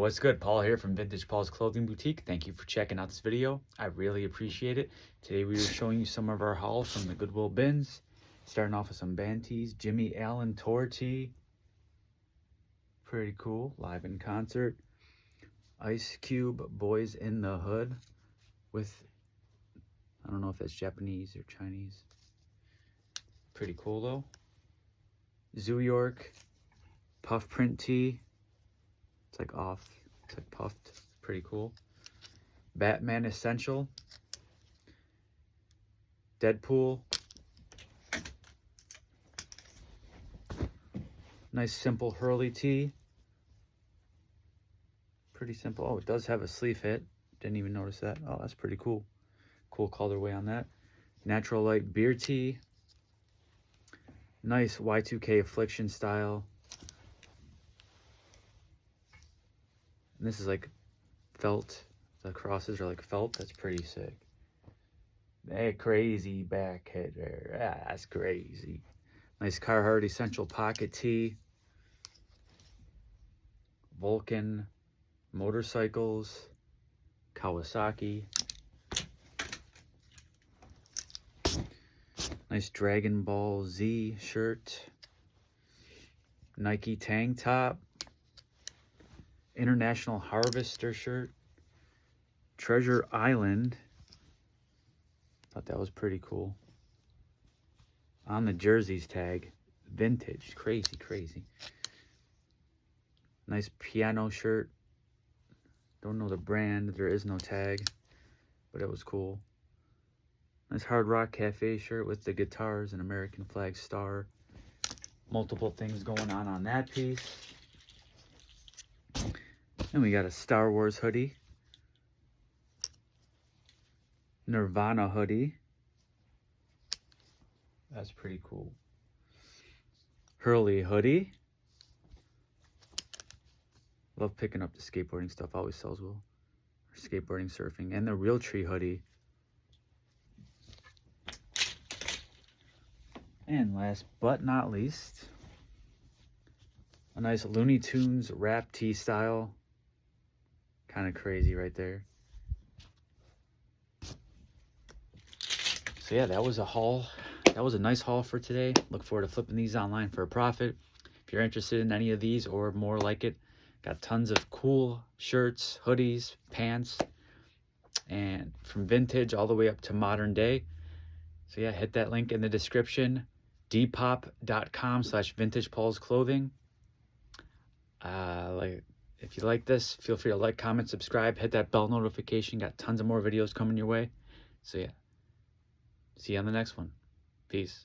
What's good? Paul here from Vintage Paul's Clothing Boutique. Thank you for checking out this video. I really appreciate it. Today we are showing you some of our hauls from the Goodwill bins. Starting off with some band tees. Jimmy Allen tour tee. Pretty cool. Live in concert. Ice Cube Boys in the Hood with, I don't know if that's Japanese or Chinese. Pretty cool though. Zoo York puff print tee. It's like puffed. Pretty cool. Batman Essential. Deadpool. Nice simple Hurley tee. Pretty simple. Oh, it does have a sleeve hit. Didn't even notice that. Oh, that's pretty cool. Cool colorway on that. Natural Light beer tee. Nice Y2K Affliction style. And this is like felt. The crosses are like felt. That's pretty sick. That crazy back header. Ah, that's crazy. Nice Carhartt Essential pocket tee. Vulcan motorcycles. Kawasaki. Nice Dragon Ball Z shirt. Nike tank top. International Harvester shirt. Treasure Island. Thought that was pretty cool. On the jerseys tag. Vintage. Crazy. Nice piano shirt. Don't know the brand. There is no tag. But it was cool. Nice Hard Rock Cafe shirt with the guitars and American flag star. Multiple things going on that piece. And we got a Star Wars hoodie. Nirvana hoodie. That's pretty cool. Hurley hoodie. Love picking up the skateboarding stuff. Always sells well. Skateboarding, surfing. And the Realtree hoodie. And last but not least, a nice Looney Tunes wrap tee style. Kind of crazy right there. So yeah, that was a haul. That was a nice haul for today. Look forward to flipping these online for a profit. If you're interested in any of these or more like it, got tons of cool shirts, hoodies, pants, and from vintage all the way up to modern day. So yeah, hit that link in the description. Depop.com/vintagepaulsclothing. If you like this, feel free to like, comment, subscribe, hit that bell notification. Got tons of more videos coming your way. So yeah, see you on the next one. Peace.